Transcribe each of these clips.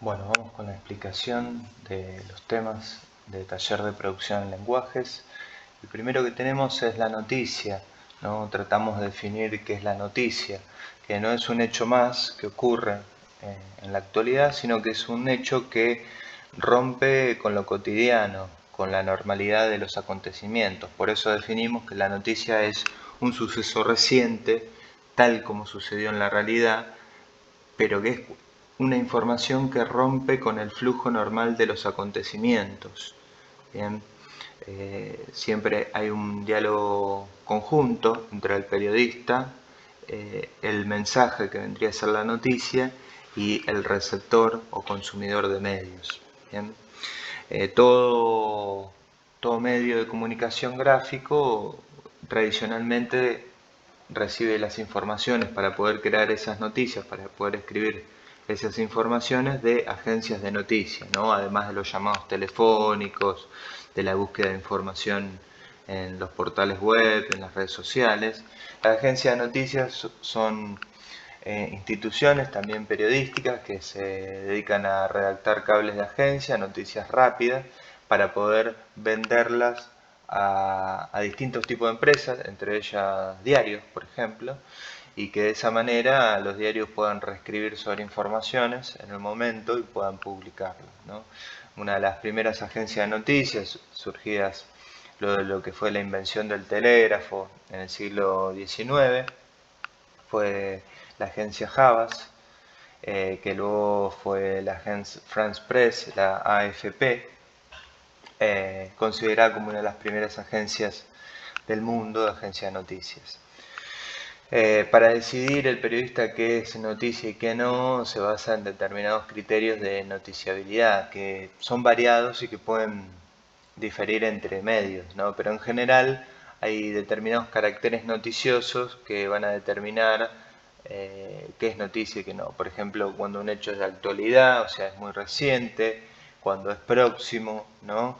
Bueno, vamos con la explicación de los temas de taller de producción en lenguajes. El primero que tenemos es la noticia, ¿no? Tratamos de definir qué es la noticia, que no es un hecho más que ocurre en la actualidad, sino que es un hecho que rompe con lo cotidiano, con la normalidad de los acontecimientos. Por eso definimos que la noticia es un suceso reciente, tal como sucedió en la realidad, pero que es una información que rompe con el flujo normal de los acontecimientos. Bien, siempre hay un diálogo conjunto entre el periodista, el mensaje que vendría a ser la noticia y el receptor o consumidor de medios. Bien. Todo medio de comunicación gráfico tradicionalmente recibe las informaciones para poder crear esas noticias, para poder escribir esas informaciones de agencias de noticias, ¿no? Además de los llamados telefónicos, de la búsqueda de información en los portales web, en las redes sociales. Las agencias de noticias son instituciones también periodísticas que se dedican a redactar cables de agencia, noticias rápidas, para poder venderlas a distintos tipos de empresas, entre ellas diarios, por ejemplo, y que de esa manera los diarios puedan reescribir sobre informaciones en el momento y puedan publicarlas, ¿no? Una de las primeras agencias de noticias surgidas luego de lo que fue la invención del telégrafo en el siglo XIX fue la agencia Havas, que luego fue la agencia France Press, la AFP, considerada como una de las primeras agencias del mundo de agencia de noticias. Para decidir el periodista qué es noticia y qué no, se basa en determinados criterios de noticiabilidad, que son variados y que pueden diferir entre medios, ¿no? Pero en general hay determinados caracteres noticiosos que van a determinar qué es noticia y qué no. Por ejemplo, cuando un hecho es de actualidad, o sea, es muy reciente, cuando es próximo, ¿no?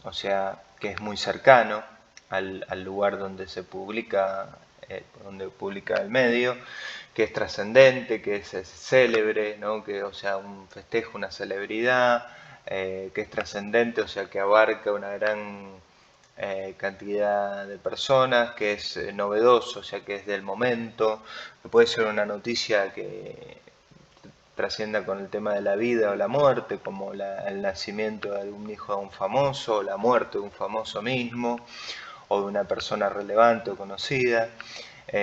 O sea, que es muy cercano al lugar donde publica el medio, que es trascendente, que es célebre, ¿no? Que, o sea, un festejo, una celebridad, que es trascendente, o sea, que abarca una gran cantidad de personas, que es novedoso, o sea, que es del momento, que puede ser una noticia que trascienda con el tema de la vida o la muerte, como el nacimiento de un hijo de un famoso, o la muerte de un famoso mismo, o de una persona relevante o conocida.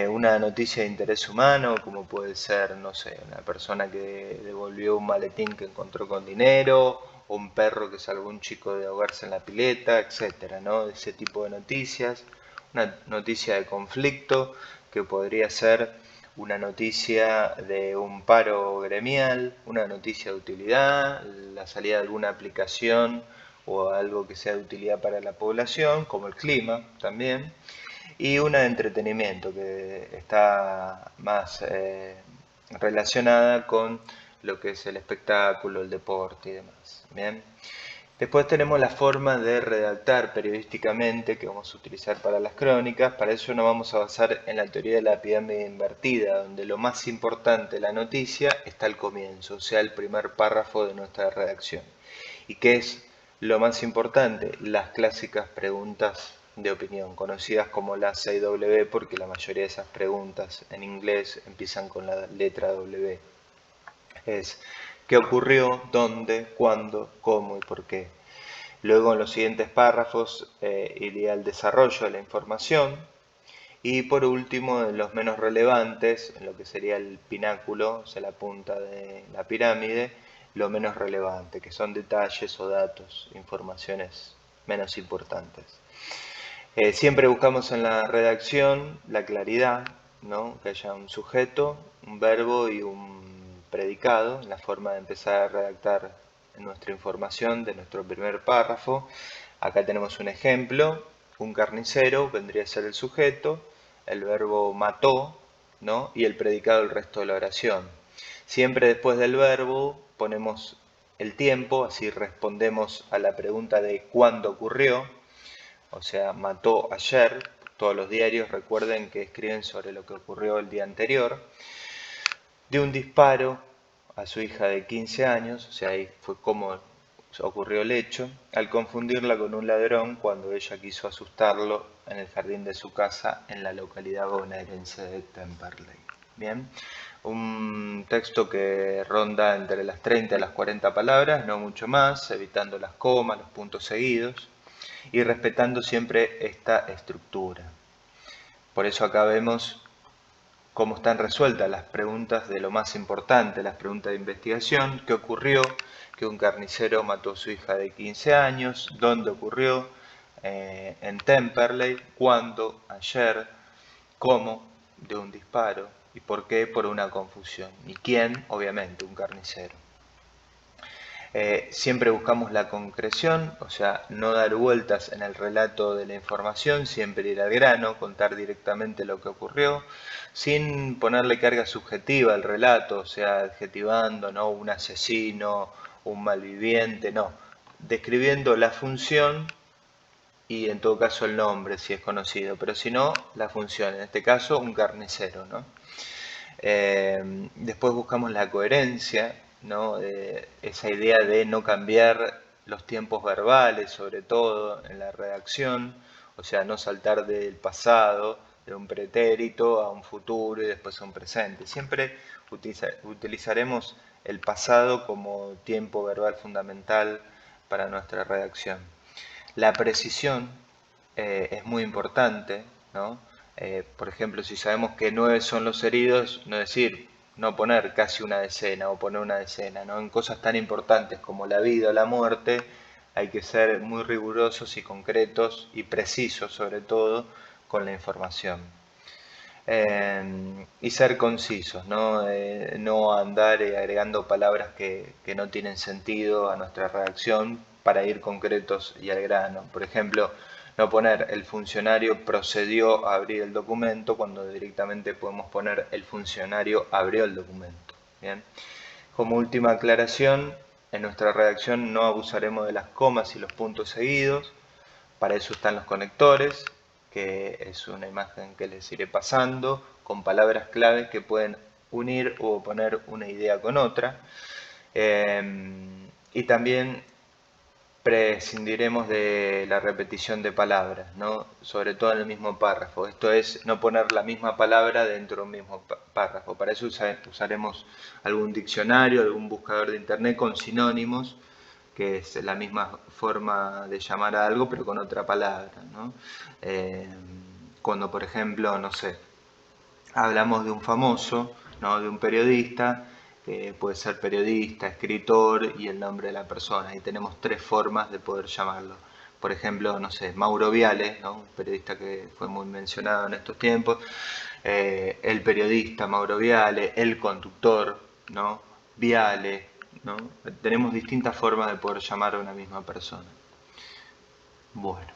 Una noticia de interés humano, como puede ser, no sé, una persona que devolvió un maletín que encontró con dinero, o un perro que salvó a un chico de ahogarse en la pileta, etcétera, ¿no? Ese tipo de noticias. Una noticia de conflicto, que podría ser una noticia de un paro gremial, una noticia de utilidad, la salida de alguna aplicación o algo que sea de utilidad para la población, como el clima también, y una de entretenimiento que está más relacionada con lo que es el espectáculo, el deporte y demás. Bien. Después tenemos la forma de redactar periodísticamente que vamos a utilizar para las crónicas. Para eso nos vamos a basar en la teoría de la pirámide invertida, donde lo más importante de la noticia está al comienzo, o sea, el primer párrafo de nuestra redacción. ¿Y qué es lo más importante? Las clásicas preguntas de opinión, conocidas como las 6W, porque la mayoría de esas preguntas en inglés empiezan con la letra W. Es ¿qué ocurrió? ¿Dónde? ¿Cuándo? ¿Cómo? ¿Y por qué? Luego en los siguientes párrafos iría el desarrollo de la información y por último, en los menos relevantes, en lo que sería el pináculo, o sea, la punta de la pirámide, lo menos relevante, que son detalles o datos, informaciones menos importantes. Siempre buscamos en la redacción la claridad, ¿no? Que haya un sujeto, un verbo y un predicado en la forma de empezar a redactar nuestra información de nuestro primer párrafo. Acá tenemos un ejemplo, un carnicero vendría a ser el sujeto, el verbo mató, ¿no? Y el predicado el resto de la oración. Siempre después del verbo ponemos el tiempo, así respondemos a la pregunta de cuándo ocurrió, o sea, mató ayer. Todos los diarios recuerden que escriben sobre lo que ocurrió el día anterior. De un disparo a su hija de 15 años, o sea, ahí fue como ocurrió el hecho, al confundirla con un ladrón cuando ella quiso asustarlo en el jardín de su casa en la localidad bonaerense de Temperley. Bien, un texto que ronda entre las 30 y las 40 palabras, no mucho más, evitando las comas, los puntos seguidos y respetando siempre esta estructura. Por eso acá vemos cómo están resueltas las preguntas de lo más importante, las preguntas de investigación, qué ocurrió, que un carnicero mató a su hija de 15 años, dónde ocurrió, en Temperley, cuándo, ayer, cómo, de un disparo, y por qué, por una confusión, y quién, obviamente, un carnicero. Siempre buscamos la concreción, o sea, no dar vueltas en el relato de la información, siempre ir al grano, contar directamente lo que ocurrió, sin ponerle carga subjetiva al relato, o sea, adjetivando, ¿no? Un asesino, un malviviente, no. Describiendo la función y en todo caso el nombre, si es conocido, pero si no, la función, en este caso un carnicero, ¿no? Después buscamos la coherencia, ¿no? Esa idea de no cambiar los tiempos verbales, sobre todo en la redacción, o sea, no saltar del pasado, de un pretérito a un futuro y después a un presente. Siempre utilizaremos el pasado como tiempo verbal fundamental para nuestra redacción. La precisión es muy importante, ¿no? Por ejemplo, si sabemos que 9 son los heridos, no decir, no poner casi una decena o poner una decena, ¿no? En cosas tan importantes como la vida o la muerte, hay que ser muy rigurosos y concretos y precisos, sobre todo, con la información. Y ser concisos, ¿no? No andar agregando palabras que no tienen sentido a nuestra redacción para ir concretos y al grano. Por ejemplo, no poner el funcionario procedió a abrir el documento cuando directamente podemos poner el funcionario abrió el documento. ¿Bien? Como última aclaración, en nuestra redacción no abusaremos de las comas y los puntos seguidos. Para eso están los conectores, que es una imagen que les iré pasando, con palabras claves que pueden unir o oponer una idea con otra. Y también prescindiremos de la repetición de palabras, ¿no? Sobre todo en el mismo párrafo. Esto es no poner la misma palabra dentro de un mismo párrafo. Para eso usaremos algún diccionario, algún buscador de internet con sinónimos, que es la misma forma de llamar a algo pero con otra palabra, ¿no? Cuando, por ejemplo, no sé, hablamos de un famoso, ¿no? De un periodista, puede ser periodista, escritor y el nombre de la persona. Y tenemos 3 formas de poder llamarlo. Por ejemplo, no sé, Mauro Viale, ¿no? Un periodista que fue muy mencionado en estos tiempos. El periodista Mauro Viale, el conductor, ¿no? Viale, ¿no? Tenemos distintas formas de poder llamar a una misma persona. Bueno.